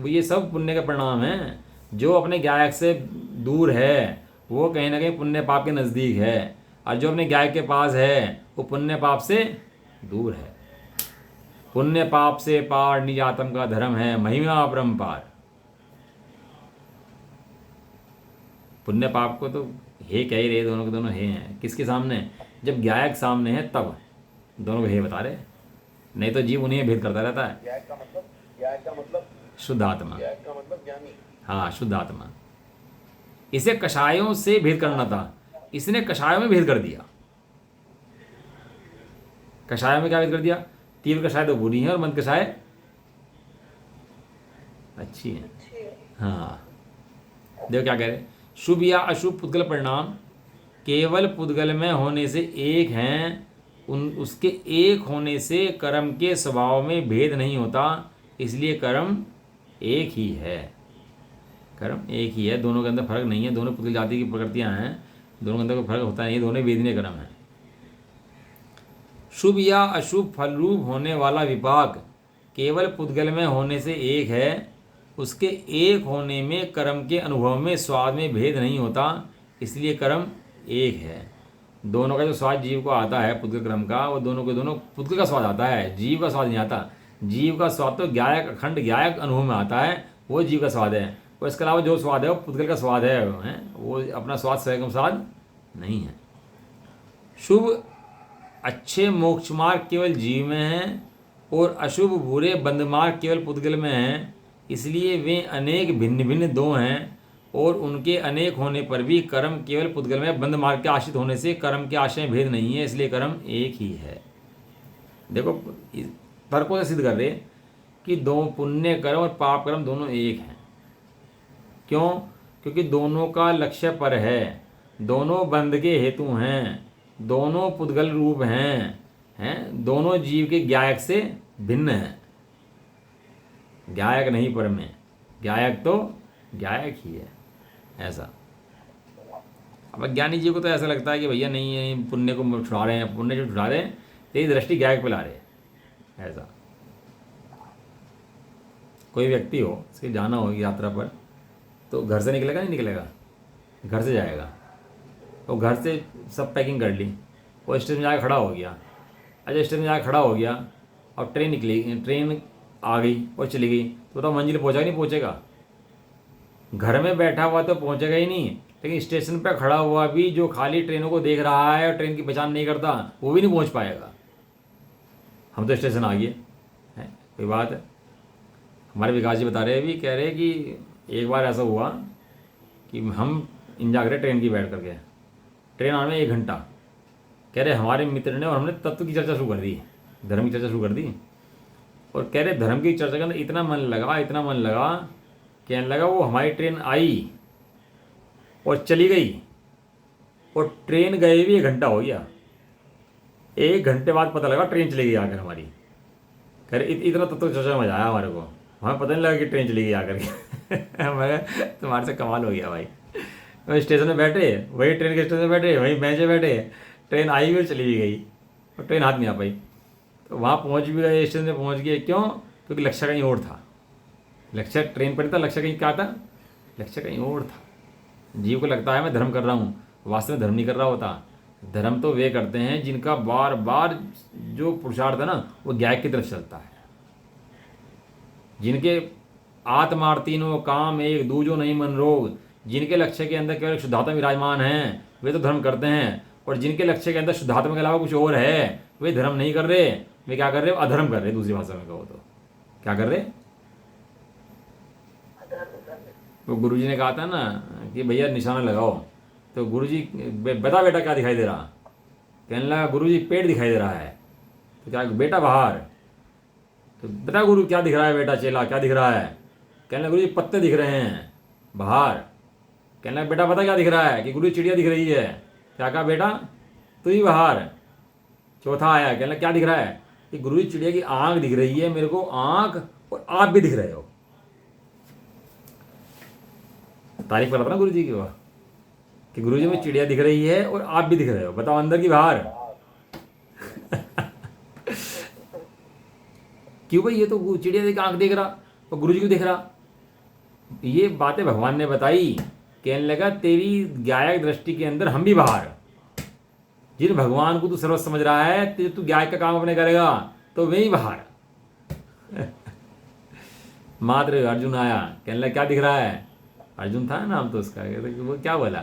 Speaker 1: ये सब पुण्य के परिणाम हैं। जो अपने ज्ञायक से दूर है वो कहीं ना कहीं पुण्य पाप के नज़दीक है, और जो अपने ज्ञायक के पास है वो पुण्य पाप से दूर है। पुण्य पाप से पार निज आत्म का धर्म है, महिमा अपरंपार। पुण्य पाप को तो हे कह ही रहे, दोनों के दोनों हे हैं। किसके सामने? जब ज्ञायक सामने है तब दोनों को हे बता रहे, नहीं तो जीव उन्हें भेद करता रहता है।
Speaker 3: ज्ञान का मतलब
Speaker 1: शुद्ध आत्मा,
Speaker 3: ज्ञान का मतलब ज्ञानी।
Speaker 1: हाँ शुद्ध आत्मा। इसे कषायों से भेद करना था, इसने कषायों में भेद कर दिया। कषायों में क्या भेद कर दिया? तीव्र कषाय तो बुरी है और मंद कषाय अच्छी है। हाँ देखो क्या कह रहे, शुभ या अशुभ पुद्गल परिणाम केवल पुद्गल में होने से एक हैं, उसके एक होने से कर्म के स्वभाव में भेद नहीं होता, इसलिए कर्म एक ही है। कर्म एक ही है, दोनों के अंदर फर्क नहीं है। दोनों पुद्गल जाति की प्रकृतियां हैं, दोनों के अंदर कोई फर्क होता नहीं, दोनों वेदनीय कर्म है। शुभ या अशुभ फल रूप होने वाला विपाक केवल पुद्गल में होने से एक है, उसके एक होने में कर्म के अनुभव में स्वाद में भेद नहीं होता, इसलिए कर्म एक है। दोनों का जो स्वाद जीव को आता है पुद्गल कर्म का, वो दोनों के दोनों पुद्गल का स्वाद आता है, जीव का स्वाद नहीं आता। जीव का स्वाद तो ज्ञायक अखंड ज्ञायक अनुभव में आता है, वो जीव का स्वाद है। और इसके अलावा जो स्वाद है वो पुद्गल का स्वाद है, वो अपना स्वाद स्वयं स्वाद नहीं है। शुभ अच्छे मोक्ष मार्ग केवल जीव में हैं और अशुभ बुरे बंध मार्ग केवल पुद्गल में हैं, इसलिए वे अनेक भिन्न भिन्न दो हैं, और उनके अनेक होने पर भी कर्म केवल पुद्गल में बंध मार्ग के आश्रित होने से कर्म के आशय में भेद नहीं है, इसलिए कर्म एक ही है। देखो तर्कों से सिद्ध कर रहे कि कि दो पुण्य कर्म और पाप कर्म दोनों एक हैं। क्यों? क्योंकि दोनों का लक्ष्य पर है, दोनों बंध के हेतु हैं, दोनों पुद्गल रूप हैं, दोनों जीव के ज्ञायक से भिन्न हैं। ज्ञायक नहीं पर में, ज्ञायक तो ज्ञायक ही है, ऐसा। अब ज्ञानी जी को तो ऐसा लगता है कि भैया नहीं, पुण्य को छुड़ा रहे हैं, पुण्य जो छुड़ा रहे हैं तेरी दृष्टि ज्ञायक पे ला रहे हैं, ऐसा। कोई व्यक्ति हो, उसके जाना हो यात्रा पर, तो घर से निकलेगा नहीं निकलेगा? घर से जाएगा, तो घर से सब पैकिंग कर ली, वो स्टेशन में जाकर खड़ा हो गया। अच्छा, स्टेशन में जाकर खड़ा हो गया और ट्रेन निकली, ट्रेन आ गई और चली गई, तो बताओ मंजिल पहुँचा नहीं पहुँचेगा? घर में बैठा हुआ तो पहुँचेगा ही नहीं, लेकिन स्टेशन पर खड़ा हुआ भी जो खाली ट्रेनों को देख रहा है और ट्रेन की पहचान नहीं करता, वो भी नहीं पहुँच पाएगा। हम तो स्टेशन आ गए हैं, कोई बात है। हमारे विकास जी बता रहे भी, कह रहे कि एक बार ऐसा हुआ कि हम इंतजार करें ट्रेन की बैठ करके, ट्रेन आने में 1 घंटा। कह रहे हमारे मित्र ने और हमने तत्व की चर्चा शुरू कर दी, धर्म की चर्चा शुरू कर दी, और कह रहे धर्म की चर्चा के अंदर इतना मन लगा, कहने लगा वो हमारी ट्रेन आई और चली गई, और ट्रेन गए भी 1 घंटा हो गया। 1 घंटे बाद पता लगा ट्रेन चली गई आकर हमारी। कह रहे इतना तत्व चर्चा में मजा आया हमारे को, हमें पता नहीं लगा कि ट्रेन चली गई आकर के। हमारे तुम्हारे से कमाल हो गया भाई। तो स्टेशन में बैठे, वही ट्रेन के स्टेशन में बैठे, वही बेंच पे बैठे, ट्रेन आई भी और चली भी गई, और ट्रेन हाथ नहीं आ पाई। तो वहाँ पहुँच भी गए, स्टेशन में पहुँच गए। क्यों? क्योंकि लक्ष्य कहीं और था। लक्ष्य ट्रेन पर था, लक्ष्य कहीं क्या था? लक्ष्य कहीं और था। जीव को लगता है मैं धर्म कर रहा हूँ, वास्तव में धर्म नहीं कर रहा होता। धर्म तो वे करते हैं जिनका बार बार जो पुरुषार्थ है ना, वो ज्ञायक की तरफ चलता है, जिनके आत्मार्थिनो काम एक दूजो नहीं मन रोग, जिनके लक्ष्य के अंदर केवल शुद्धात्मा विराजमान हैं, वे तो धर्म करते हैं। और जिनके लक्ष्य के अंदर शुद्धात्मा के अलावा कुछ और है, वे धर्म नहीं कर रहे, वे क्या कर रहे? अधर्म कर रहे। दूसरी भाषा में कहो तो क्या कर रहे? तो गुरुजी ने कहा था ना कि भैया निशाना लगाओ, तो गुरुजी बता बेटा क्या दिखाई दे रहा? कहने लगा गुरुजी पेड़ दिखाई दे रहा है। तो क्या बेटा बाहर? तो बता गुरु क्या दिख रहा है बेटा? चेला क्या दिख रहा है? कहने लगा गुरुजी पत्ते दिख रहे हैं बाहर। कहने लगा बेटा पता क्या दिख रहा है? कि गुरुजी चिड़िया दिख रही है। क्या कहा बेटा? तू ही बाहर। चौथा आया, कहने लगा क्या दिख रहा है? कि गुरुजी चिड़िया की आंख दिख रही है मेरे को, आंख, और आप भी दिख रहे हो। तारीफ कर रहा था ना गुरु जी की, वह कि गुरु जी में चिड़िया दिख रही है और आप भी दिख रहे हो, बताओ अंदर की बाहर? क्यों भाई? ये तो चिड़िया देख आंख देख रहा और गुरु जी क्यों देख रहा? ये बातें भगवान ने बताई। कहने लगा तेरी ज्ञायक दृष्टि के अंदर हम भी बाहर। जिन भगवान को तू सर्वस्व समझ रहा है, तू ज्ञायक का काम अपने करेगा तो वे ही बाहर। मात्र अर्जुन आया, कहने लगा क्या दिख रहा है? अर्जुन था नाम तो उसका। वो क्या बोला?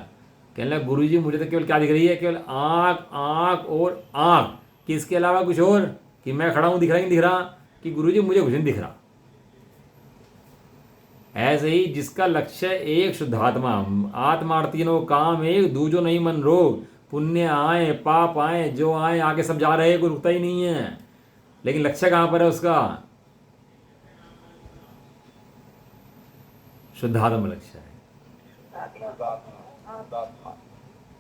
Speaker 1: कहने लगा गुरुजी मुझे तो केवल क्या दिख रही है? केवल आँख, आँख और आँख, कि इसके अलावा कुछ और? कि मैं खड़ा हूँ दिख रहा है, नहीं दिख रहा? कि गुरुजी मुझे कुछ नहीं दिख रहा। ऐसे ही जिसका लक्ष्य एक शुद्धात्मा, आत्मार्थिनो काम एक दूजो नहीं मन रोग, पुण्य आए पाप आए जो आए आगे सब जा रहे हैं, कोई रुकता ही नहीं है। लेकिन लक्ष्य कहाँ पर है उसका? शुद्धात्मा लक्ष्य है,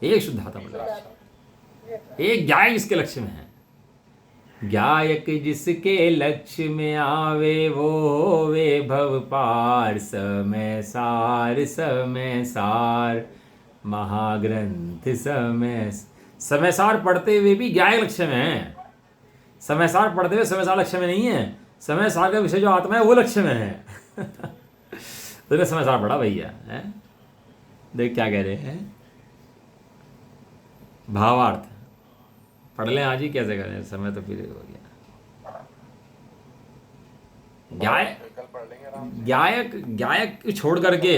Speaker 1: एक शुद्धात्मा लक्ष्य, एक ज्ञायक जिसके लक्ष्य में है। ज्ञायक जिसके लक्ष्य में आवे वो वे भव पार, समय सार महाग्रंथ समय सार पढ़ते हुए भी ज्ञायक लक्ष्य में है। समय सार पढ़ते हुए समय सार लक्ष्य में नहीं है। समय सार का विषय जो आत्मा है वो लक्ष्य में है। तो समय सार पढ़ा भैया है। देख क्या कह रहे हैं, भावार्थ पढ़ लें आज ही, कैसे करें? समय तो फिर हो गया। ज्ञायक छोड़ करके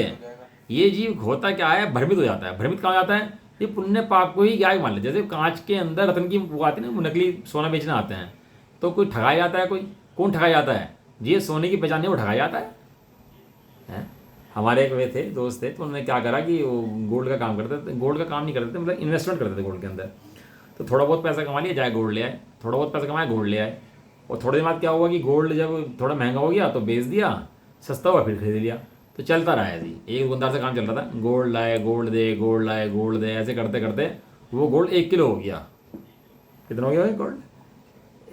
Speaker 1: ये जीव होता क्या है? भ्रमित हो जाता है। भ्रमित कहाँ जाता है? ये पुण्य पाप को ही ज्ञायक मान ले। जैसे कांच के अंदर रतन की वो आती है ना, नकली सोना बेचने आते हैं, तो कोई ठगाया जाता है, कोई कौन ठगाया जाता है? ये सोने की पहचान नहीं, वो ठगाया जाता है। हमारे एक वे थे दोस्त थे, तो उन्होंने क्या करा कि वो गोल्ड का काम करते थे। गोल्ड का काम नहीं करते थे, मतलब इन्वेस्टमेंट करते थे गोल्ड के अंदर। तो थोड़ा बहुत पैसा कमा लिया, जाए गोल्ड ले आए, थोड़ा बहुत पैसा कमाया, गोल्ड ले आए। और थोड़े दिन बाद क्या हुआ कि गोल्ड जब थोड़ा महंगा हो गया तो बेच दिया, सस्ता हुआ फिर खरीद लिया। तो चलता रहा ऐसे ही, एक दुकानदार से काम चल रहा था, गोल्ड लाए गोल्ड दे, गोल्ड लाए गोल्ड दे, ऐसे करते करते वो गोल्ड 1 किलो हो गया। कितना हो गया भाई गोल्ड?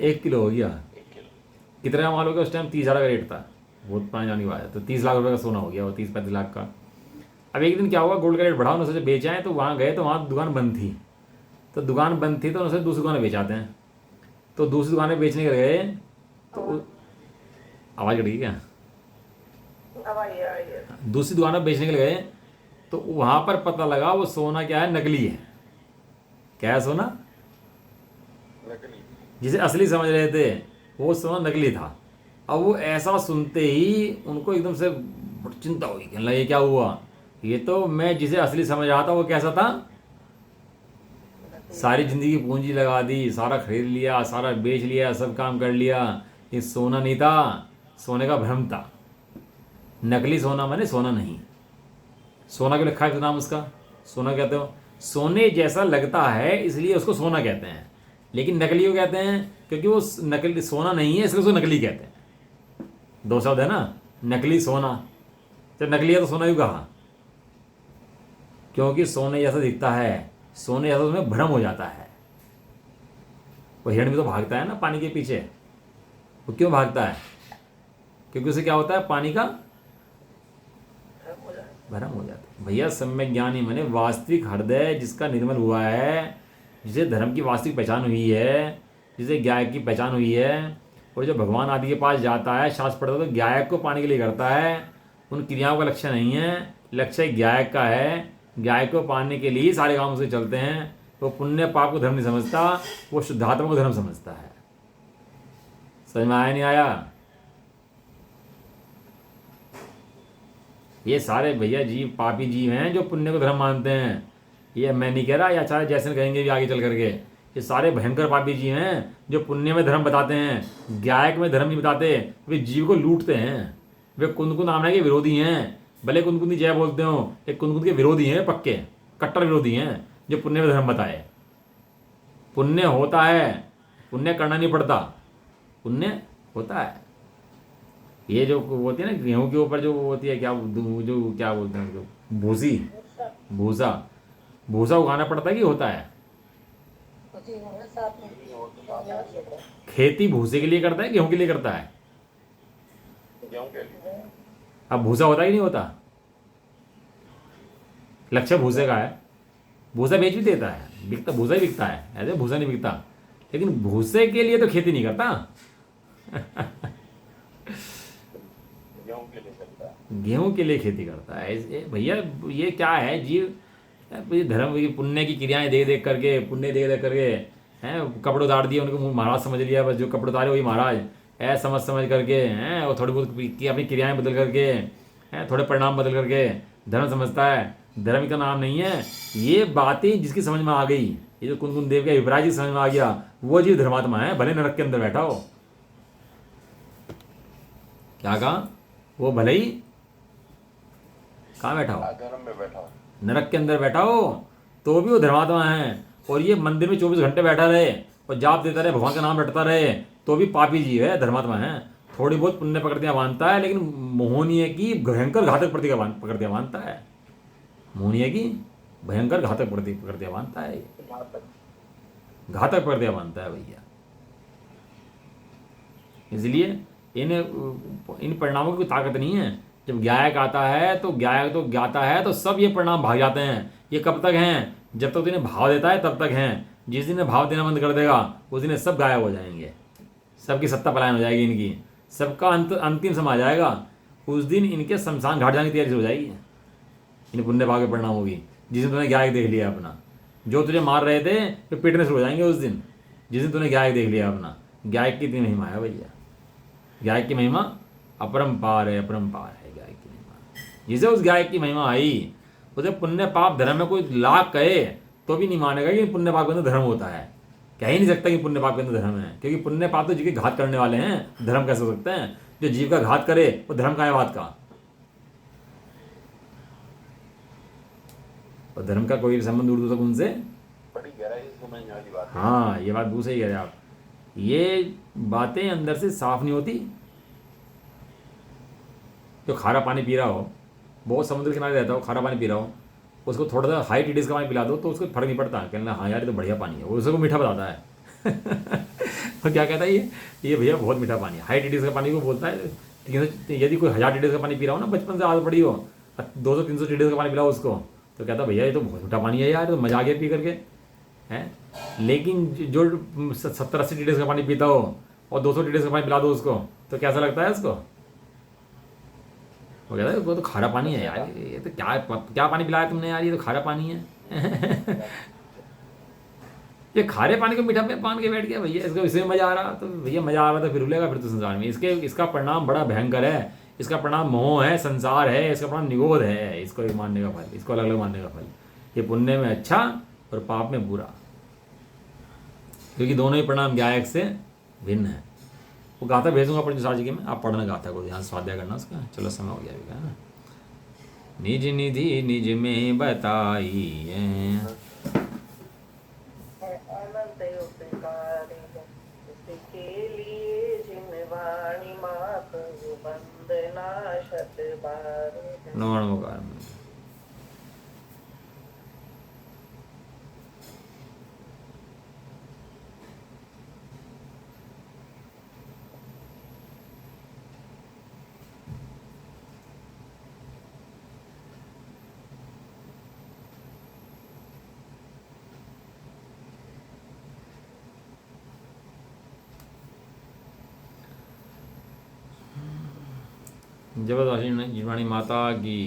Speaker 1: 1 किलो हो गया।
Speaker 3: 1 किलो।
Speaker 1: कितने का माल हो गया उस टाइम? 30,000 का रेट था, बहुत पुरानी जाने की बात है। तो 30 लाख रुपए का सोना हो गया वो, 30-35 लाख का। अब एक दिन क्या हुआ, गोल्ड का रेट बढ़ा, उन्होंने सोचा बेच आए। तो वहाँ गए तो वहाँ दुकान बंद थी। तो दुकान बंद थी तो उन्होंने दूसरी दुकानें बेचाते हैं। तो दूसरी दुकानें बेचने के गए तो आवाज़ कट गई क्या?
Speaker 2: अब आइए
Speaker 1: दूसरी दुकान पर बेचने के लिए गए तो वहाँ पर पता लगा वो सोना क्या है, नकली है। क्या है सोना?
Speaker 3: नकली।
Speaker 1: जिसे असली समझ रहे थे वो सोना नकली था। अब वो ऐसा सुनते ही उनको एकदम से बड़ी चिंता हुई, कहने लगे ये क्या हुआ? ये तो मैं जिसे असली समझ रहा था वो कैसा था? सारी जिंदगी पूंजी लगा दी, सारा खरीद लिया, सारा बेच लिया, सब काम कर लिया, ये सोना नहीं था, सोने का भ्रम था। नकली सोना माने सोना नहीं। सोना क्यों लिखा है नाम उसका? सोना कहते हो, सोने जैसा लगता है इसलिए उसको सोना कहते हैं। लेकिन नकली क्यों कहते हैं? क्योंकि वो नकली सोना नहीं है इसलिए उसको नकली कहते हैं। 2 शब्द है ना, नकली सोना। जब नकली है तो सोना क्यों कहा? क्योंकि सोने जैसा दिखता है, सोने जैसा उसमें भ्रम हो जाता है। वो हिरण भी तो भागता है ना पानी के पीछे। वो क्यों भागता है? क्योंकि उसे क्या होता है, पानी का भ्रम हो जाता है। भैया सम्यक ज्ञानी माने वास्तविक हृदय जिसका निर्मल हुआ है, जिसे धर्म की वास्तविक पहचान हुई है, जिसे गायक की पहचान हुई है, और जो भगवान आदि के पास जाता है, शास्त्र पढ़ता है तो गायक को पाने के लिए करता है। उन क्रियाओं का लक्ष्य नहीं है, लक्ष्य गायक का है। गायक को पाने के लिए सारे काम उसे चलते हैं। वो पुण्य पाप को धर्म नहीं समझता, वो शुद्धात्मा को धर्म समझता है। समझ में आया नहीं आया? ये सारे भैया जीव पापी जीव हैं जो पुण्य को धर्म मानते हैं। ये मैं नहीं कह रहा, ये आचार्य जैसे कहेंगे भी आगे चल करके, ये सारे भयंकर पापी जीव हैं जो पुण्य में धर्म बताते हैं, गायक में धर्म नहीं बताते। वे जीव को लूटते हैं। वे कुंदकुंद आमना के विरोधी हैं। भले कुंदकुंदी जय बोलते हो, ये कुंदकुंद के विरोधी हैं, पक्के कट्टर विरोधी हैं जो पुण्य में धर्म बताए। पुण्य होता है, पुण्य करना नहीं पड़ता, पुण्य होता है। ये जो होती है ना गेहूं के ऊपर जो होती है, क्या जो क्या बोलते हैं उसको, भूसी, भूसा, भूसा उगाना पड़ता है कि होता है? खेती भूसे के लिए करता है, गेहूं के लिए करता है?
Speaker 3: गेहूं के लिए।
Speaker 1: अब भूसा होता है कि नहीं होता? लक्ष्य भूसे का है। भूसा बेच भी देता है, बिकता भूसा ही बिकता है, ऐसे भूसा नहीं बिकता। लेकिन भूसे के लिए तो खेती नहीं करता।
Speaker 3: गेहूं के लिए करता है।
Speaker 1: गेहूं के लिए खेती करता है। भैया ये क्या है जीव, ये धर्म की पुण्य की क्रियाएं देख देख करके, पुण्य देख देख करके हैं, कपड़े उतार दिए उनको, महाराज समझ लिया, बस जो कपड़े उतारे वही महाराज है, समझ समझ करके हैं, और थोड़ी बहुत की अपनी क्रियाएं बदल करके हैं, थोड़े परिणाम बदल करके धर्म समझता है। धर्म का नाम नहीं है। ये बातें जिसकी समझ में आ गई, ये जो कुंदकुंद देव का अभिप्राय जी समझ में आ गया, वो जीव धर्मात्मा है, भले नरक के अंदर बैठा हो। क्या कहा? वो भले ही कहाँ बैठा हो?
Speaker 3: धर्म में बैठा हो,
Speaker 1: नरक के अंदर बैठा हो तो भी वो धर्मात्मा है। और ये मंदिर में 24 घंटे बैठा रहे और जाप देता रहे, भगवान का नाम रटता रहे, तो भी पापी जीव है, धर्मात्मा है। थोड़ी बहुत पुण्य प्रकृतियां मानता है, लेकिन मोहनीय की भयंकर घातक प्रकृतियां मानता है। मोहनीय की भयंकर घातक प्रकृतियां मानता है, घातक प्रकृतियां मानता है भैया। इसलिए इन परिणामों की कोई ताकत नहीं है। जब गायक आता है तो गायक तो गाता है तो सब ये परिणाम भाग जाते हैं। ये कब तक हैं? जब तक इन्हें भाव देता है तब तक हैं। जिस दिन भाव देना बंद कर देगा उस दिन सब गायब हो जाएंगे, सबकी सत्ता पलायन हो जाएगी, इनकी सबका अंतिम समा जाएगा। उस दिन इनके शमशान घाट जाने की तैयारी हो जाएगी, इन पुण्य भाव के परिणाम होगी। जिस दिन तूने गायक देख लिया अपना, जो तुझे मार रहे थे वे पिटने शुरू हो जाएंगे उस दिन, जिस दिन तूने गायक देख लिया अपना। गायक की इतनी महिमा है भैया, गायक की महिमा अपरंपार है, अपरंपार है गायक की महिमा। जिसे उस गायक की महिमा आई, उसे पुण्य पाप धर्म में कोई लाख कहे तो भी नहीं मानेगा कि पुण्य पाप के अंदर धर्म होता है। कह ही नहीं सकता कि पुण्य पाप के अंदर धर्म है, क्योंकि पुण्य पाप तो जी के घात करने वाले हैं, धर्म कैसे हो सकते हैं? जो जीव का घात करे वो धर्म का है बात का, और धर्म का कोई संबंध उर्दू तक उनसे
Speaker 3: बड़ी गहराई से समझने वाली बात है।
Speaker 1: हाँ, ये बात दूसरी कह रहे आप। ये बातें अंदर से साफ नहीं होती। जो खारा पानी पी रहा हो, बहुत समुद्र के किनारे रहता हो, खारा पानी पी रहा हो, उसको थोड़ा सा हाई टीडीएस का पानी पिला दो तो उसको फर्क नहीं पड़ता, कहना हाँ यार ये तो बढ़िया पानी है, वो उसको मीठा बताता है। तो क्या कहता है ये भैया बहुत मीठा पानी है। हाई टीडीएस का पानी को बोलता है। लेकिन यदि कोई 1000 टीडीएस का पानी पी रहा हो ना, बचपन से आदत पड़ी हो, 200-300 टीडीएस का पानी पिलाओ उसको, तो कहता भैया ये तो बहुत मीठा पानी है यार, तो मजा आ गया पी करके है। लेकिन जो 70-80 टीडीएस का पानी पीता हो और 200 टीडीएस का पानी पिला दो उसको, तो कैसा लगता है उसको? वो कहता है वो तो खारा पानी है यार, ये तो क्या पानी पिलाया तुमने यार, ये तो खारा पानी है। ये खारे पानी को मीठा में पान के बैठ गया भैया, इसको इसमें मजा आ रहा, तो भैया मजा आ रहा था फिर रुलेगा फिर तो संसार में। इसका परिणाम बड़ा भयंकर है। इसका परिणाम मोह है, संसार है, इसका परिणाम निगोध है। इसको एक मानने का फल, इसको अलग अलग मानने का फल, ये पुण्य में अच्छा और पाप में बुरा, क्योंकि दोनों ही परिणाम ज्ञायक से भिन्न है। वो गाथा भेजूंगा पंचसार जी के में, आप पढ़ना गाथा को, ध्यान स्वाध्याय करना उसका। चलो समय हो गया अभी का, है ना। निज निधि निज में बताई है,
Speaker 2: अनंत उपकारी है इसके लिए जिन वाणी मात वंदना शत बार।
Speaker 1: नमन मुकार में। जबरदस्ती जीवाणी माता की।